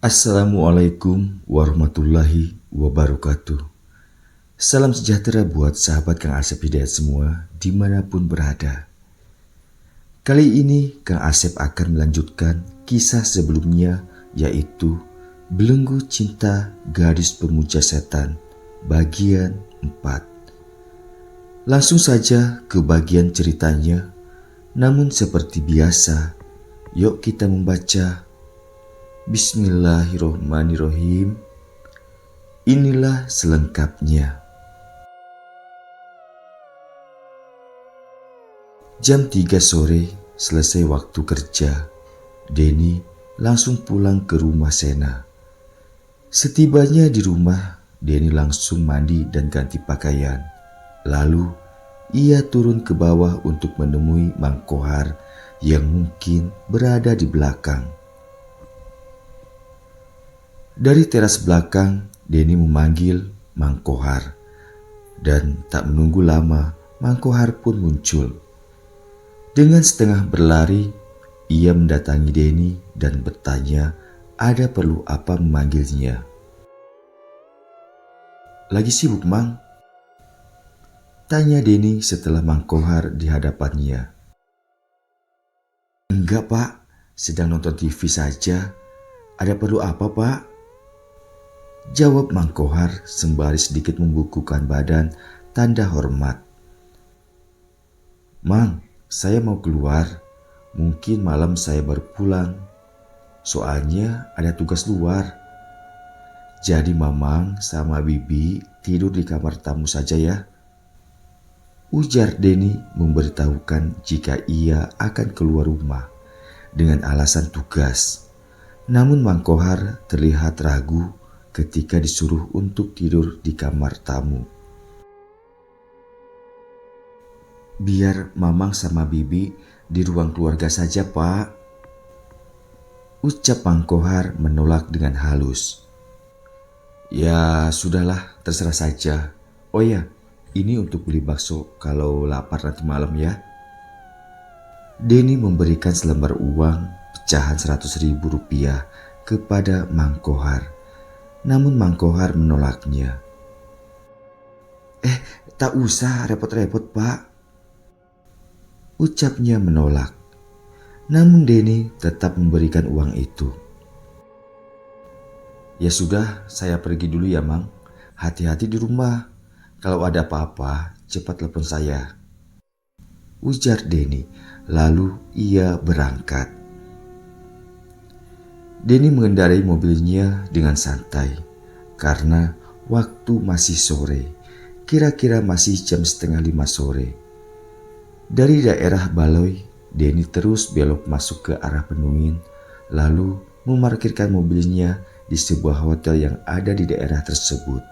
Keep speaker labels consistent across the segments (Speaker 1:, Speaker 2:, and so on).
Speaker 1: Assalamualaikum warahmatullahi wabarakatuh. Salam sejahtera buat sahabat Kang Asep Hidayat semua dimanapun berada. Kali ini Kang Asep akan melanjutkan kisah sebelumnya, yaitu Belenggu Cinta Gadis Pemuja Setan bagian 4. Langsung saja ke bagian ceritanya. Namun seperti biasa, yuk kita membaca. Bismillahirrohmanirrohim. Inilah selengkapnya. Jam 3 sore selesai waktu kerja. Denny langsung pulang ke rumah Sena. Setibanya di rumah, Denny langsung mandi dan ganti pakaian. Lalu ia turun ke bawah untuk menemui Mang Kohar yang mungkin berada di belakang. Dari teras belakang, Denny memanggil Mang Kohar. Dan tak menunggu lama, Mang Kohar pun muncul. Dengan setengah berlari, ia mendatangi Denny dan bertanya ada perlu apa memanggilnya. Lagi sibuk, Mang? Tanya Denny setelah Mang Kohar di hadapannya. Enggak, Pak. Sedang nonton TV saja. Ada perlu apa, Pak? Jawab Mang Kohar sembari sedikit membukukan badan tanda hormat. Mang, saya mau keluar. Mungkin malam saya baru pulang. Soalnya ada tugas luar. Jadi Mamang sama Bibi tidur di kamar tamu saja ya. Ujar Denny memberitahukan jika ia akan keluar rumah dengan alasan tugas. Namun Mang Kohar terlihat ragu ketika disuruh untuk tidur di kamar tamu. Biar Mamang sama Bibi di ruang keluarga saja, Pak. Ucap Mang Kohar menolak dengan halus. Ya sudahlah, terserah saja. Oh ya, ini untuk beli bakso kalau lapar nanti malam ya. Denny memberikan selembar uang pecahan Rp100.000 kepada Mang Kohar. Namun Mang Kohar menolaknya. Tak usah repot-repot, Pak. Ucapnya menolak. Namun Denny tetap memberikan uang itu. Ya sudah, saya pergi dulu ya, Mang. Hati-hati di rumah. Kalau ada apa-apa, cepat telepon saya. Ujar Denny, lalu ia berangkat. Denny mengendarai mobilnya dengan santai karena waktu masih sore, kira-kira masih jam 4:30 sore. Dari daerah Baloi, Denny terus belok masuk ke arah Penuin, lalu memarkirkan mobilnya di sebuah hotel yang ada di daerah tersebut.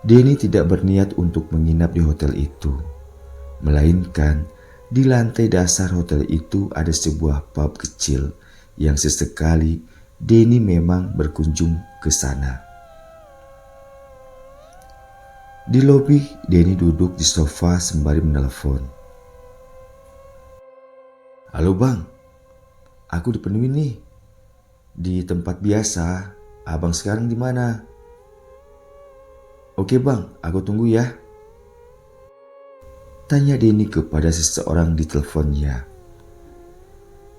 Speaker 1: Denny tidak berniat untuk menginap di hotel itu, melainkan di lantai dasar hotel itu ada sebuah pub kecil yang sesekali Denny memang berkunjung ke sana. Di lobi, Denny duduk di sofa sembari menelpon. Halo Bang, aku dipenuhin nih. Di tempat biasa, abang sekarang di mana? Oke Bang, aku tunggu ya. Tanya Denny kepada seseorang di teleponnya.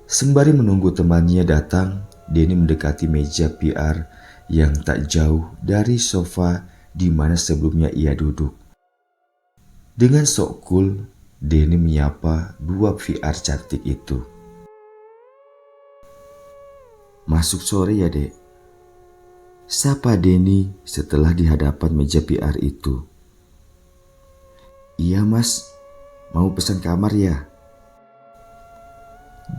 Speaker 1: Sembari menunggu temannya datang, Denny mendekati meja PR yang tak jauh dari sofa di mana sebelumnya ia duduk. Dengan sok cool, Denny menyapa dua VR cantik itu. Masuk sore ya, Dek. Sapa Denny setelah di hadapan meja PR itu. Iya Mas, mau pesan kamar ya?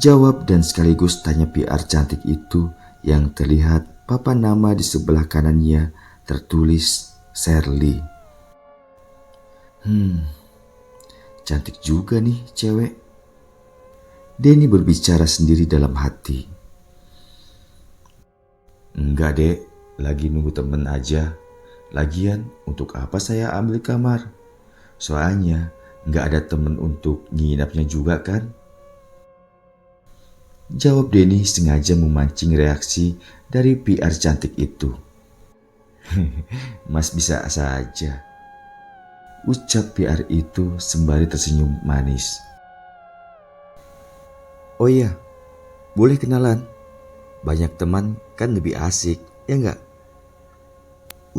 Speaker 1: Jawab dan sekaligus tanya PR cantik itu yang terlihat papan nama di sebelah kanannya tertulis Shirley. Cantik juga nih cewek. Denny berbicara sendiri dalam hati. Enggak Dek, lagi nunggu temen aja. Lagian untuk apa saya ambil kamar? Soalnya nggak ada temen untuk nginapnya juga kan? Jawab Denny sengaja memancing reaksi dari PR cantik itu. Mas bisa saja, ucap PR itu sembari tersenyum manis. Oh iya, boleh kenalan. Banyak teman kan lebih asik, ya enggak?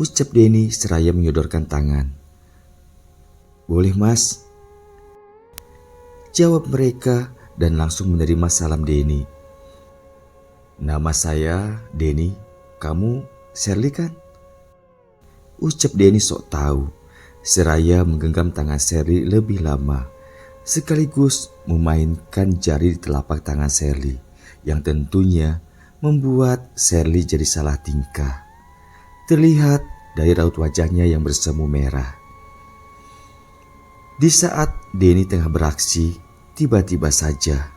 Speaker 1: Ucap Denny seraya menyodorkan tangan. Boleh mas, jawab mereka dan langsung menerima salam Denny. Nama saya Denny, kamu Shirley kan? Ucap Denny sok tahu, seraya menggenggam tangan Shirley lebih lama, sekaligus memainkan jari di telapak tangan Shirley, yang tentunya membuat Shirley jadi salah tingkah. Terlihat dari raut wajahnya yang bersemu merah. Di saat Denny tengah beraksi, tiba-tiba saja.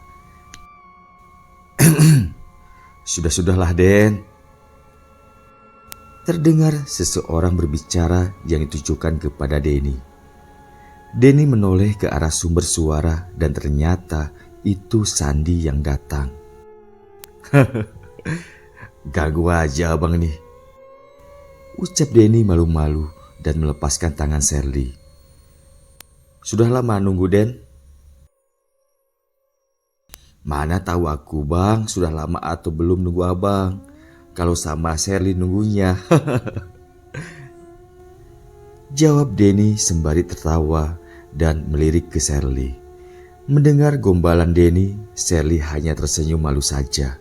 Speaker 1: Sudah-sudahlah Den. Terdengar seseorang berbicara yang ditujukan kepada Denny. Denny menoleh ke arah sumber suara dan ternyata itu Sandi yang datang. Ganggu aja abang nih, ucap Denny malu-malu dan melepaskan tangan Shirley. Sudah lama nunggu Den? Mana tahu aku bang sudah lama atau belum nunggu abang. Kalau sama Shirley nunggunya. Jawab Denny sembari tertawa dan melirik ke Shirley. Mendengar gombalan Denny, Shirley hanya tersenyum malu saja.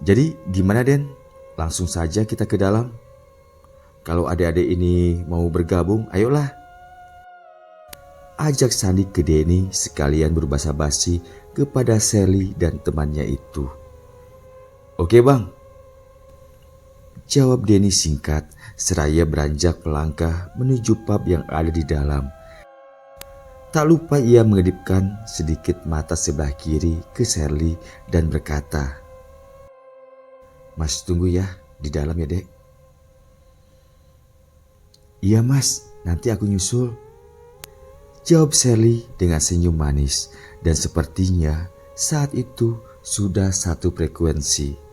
Speaker 1: Jadi gimana Den? Langsung saja kita ke dalam. Kalau adik-adik ini mau bergabung, ayolah. Ajak Sandi ke Denny sekalian berbasa basi kepada Shirley dan temannya itu. Oke bang, jawab Denny singkat seraya beranjak melangkah menuju pub yang ada di dalam. Tak lupa ia mengedipkan sedikit mata sebelah kiri ke Shirley dan berkata, Mas tunggu ya di dalam ya dek. Iya mas, nanti aku nyusul. Jawab Shirley dengan senyum manis dan sepertinya saat itu sudah satu frekuensi.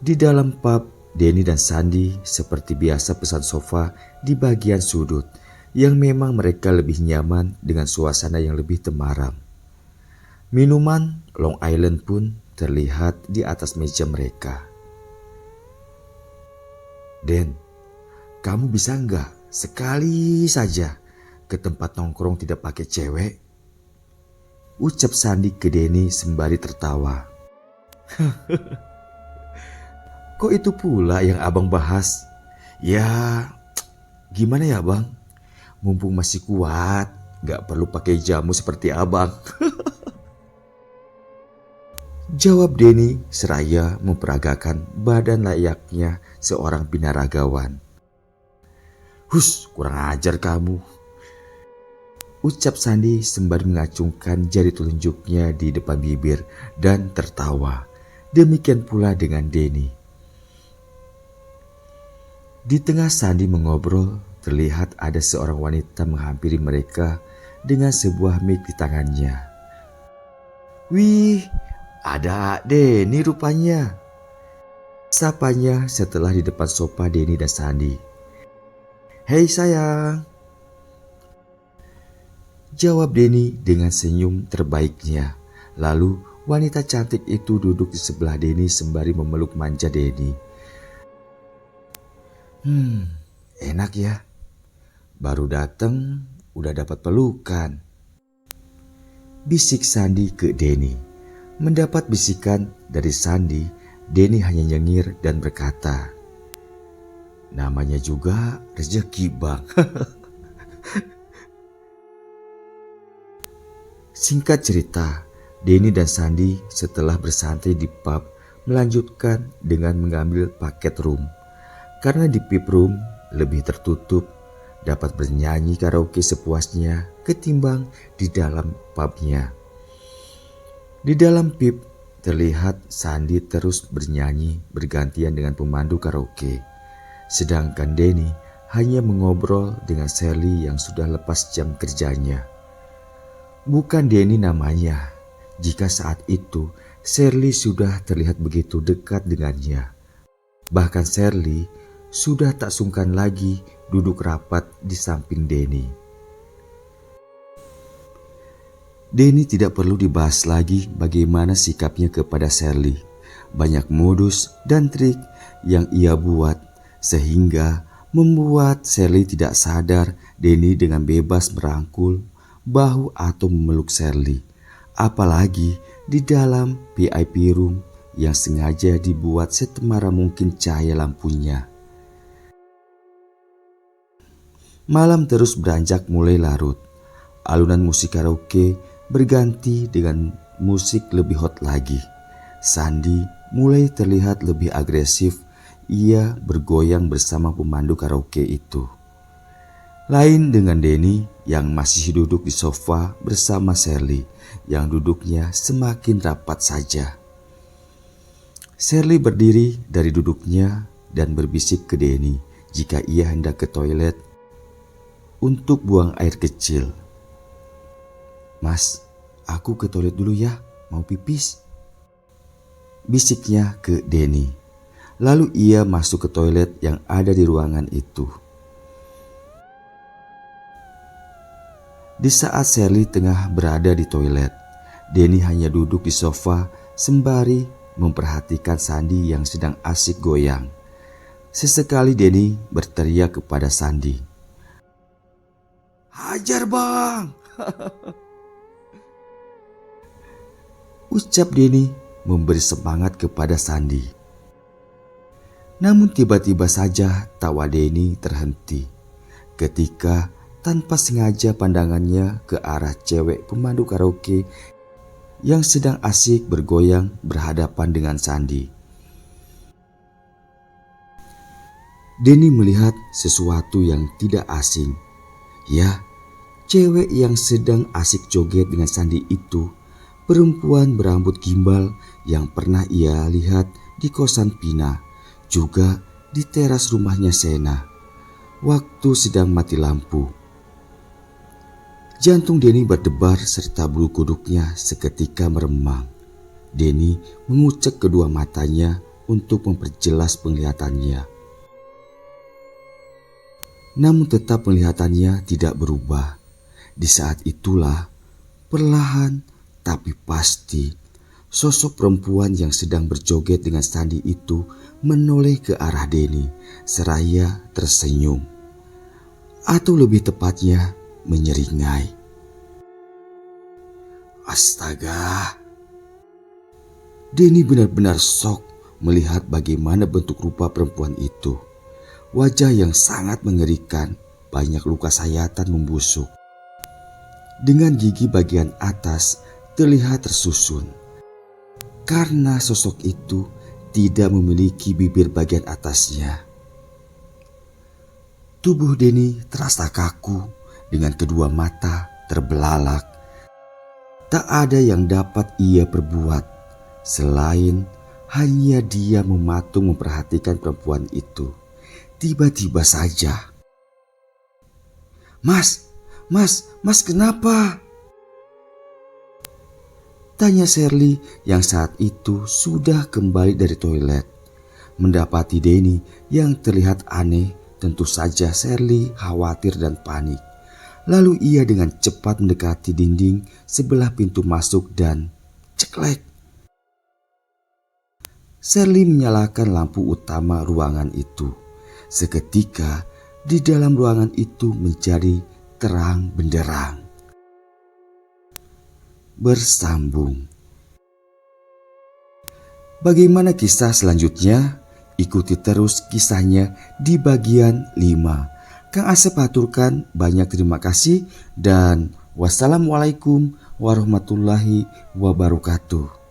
Speaker 1: Di dalam pub, Denny dan Sandi seperti biasa pesan sofa di bagian sudut yang memang mereka lebih nyaman dengan suasana yang lebih temaram. Minuman Long Island pun terlihat di atas meja mereka. Den, kamu bisa enggak sekali saja ke tempat nongkrong tidak pakai cewek? Ucap Sandi ke Denny sembari tertawa. Kok itu pula yang abang bahas? Ya, gimana ya bang? Mumpung masih kuat, gak perlu pakai jamu seperti abang. Jawab Denny seraya memperagakan badan layaknya seorang binaragawan. Hus, kurang ajar kamu. Ucap Sandi sembari mengacungkan jari telunjuknya di depan bibir dan tertawa. Demikian pula dengan Denny. Di tengah Sandi mengobrol, terlihat ada seorang wanita menghampiri mereka dengan sebuah mic di tangannya. Wih, ada Denny rupanya. Sapanya setelah di depan sofa Denny dan Sandi. Hei sayang. Jawab Denny dengan senyum terbaiknya. Lalu wanita cantik itu duduk di sebelah Denny sembari memeluk manja Denny. Enak ya. Baru datang udah dapat pelukan. Bisik Sandi ke Denny. Mendapat bisikan dari Sandi, Denny hanya nyengir dan berkata, namanya juga rezeki bang. Singkat cerita, Denny dan Sandi setelah bersantai di pub melanjutkan dengan mengambil paket room. Karena di pub room lebih tertutup, dapat bernyanyi karaoke sepuasnya ketimbang di dalam pubnya. Di dalam pub terlihat Sandi terus bernyanyi bergantian dengan pemandu karaoke. Sedangkan Denny hanya mengobrol dengan Shirley yang sudah lepas jam kerjanya. Bukan Denny namanya, jika saat itu Shirley sudah terlihat begitu dekat dengannya. Bahkan Shirley sudah tak sungkan lagi duduk rapat di samping Denny. Denny tidak perlu dibahas lagi bagaimana sikapnya kepada Shirley. Banyak modus dan trik yang ia buat sehingga membuat Shirley tidak sadar Denny dengan bebas merangkul bahu atau memeluk Shirley. Apalagi di dalam VIP room yang sengaja dibuat setemara mungkin cahaya lampunya. Malam terus beranjak mulai larut. Alunan musik karaoke berganti dengan musik lebih hot lagi. Sandy mulai terlihat lebih agresif. Ia bergoyang bersama pemandu karaoke itu. Lain dengan Denny yang masih duduk di sofa bersama Shirley yang duduknya semakin rapat saja. Shirley berdiri dari duduknya dan berbisik ke Denny jika ia hendak ke toilet untuk buang air kecil. "Mas, aku ke toilet dulu ya, mau pipis," bisiknya ke Denny. Lalu ia masuk ke toilet yang ada di ruangan itu. Di saat Shirley tengah berada di toilet, Denny hanya duduk di sofa sembari memperhatikan Sandy yang sedang asik goyang. Sesekali Denny berteriak kepada Sandy, "Hajar bang!" ucap Denny memberi semangat kepada Sandy. Namun tiba-tiba saja tawa Denny terhenti ketika tanpa sengaja pandangannya ke arah cewek pemandu karaoke yang sedang asik bergoyang berhadapan dengan Sandy. Denny melihat sesuatu yang tidak asing. Ya, cewek yang sedang asik joget dengan Sandy itu perempuan berambut gimbal yang pernah ia lihat di kosan Pina, juga di teras rumahnya Sena waktu sedang mati lampu. Jantung Denny berdebar serta bulu kuduknya seketika meremang. Denny mengucek kedua matanya untuk memperjelas penglihatannya. Namun tetap penglihatannya tidak berubah. Di saat itulah, perlahan tapi pasti, sosok perempuan yang sedang berjoget dengan Sandy itu menoleh ke arah Denny seraya tersenyum. Atau lebih tepatnya, menyeringai. Astaga! Denny benar-benar shock melihat bagaimana bentuk rupa perempuan itu. Wajah yang sangat mengerikan, banyak luka sayatan membusuk. Dengan gigi bagian atas terlihat tersusun. Karena sosok itu tidak memiliki bibir bagian atasnya. Tubuh Denny terasa kaku dengan kedua mata terbelalak. Tak ada yang dapat ia perbuat selain hanya dia mematung memperhatikan perempuan itu. Tiba-tiba saja, Mas kenapa?" tanya Shirley yang saat itu sudah kembali dari toilet. Mendapati Denny yang terlihat aneh, tentu saja Shirley khawatir dan panik. Lalu ia dengan cepat mendekati dinding sebelah pintu masuk dan ceklek. Shirley menyalakan lampu utama ruangan itu. Seketika di dalam ruangan itu menjadi terang benderang. Bersambung. Bagaimana kisah selanjutnya? Ikuti terus kisahnya di bagian 5. Kang Asep aturkan banyak terima kasih dan wassalamualaikum warahmatullahi wabarakatuh.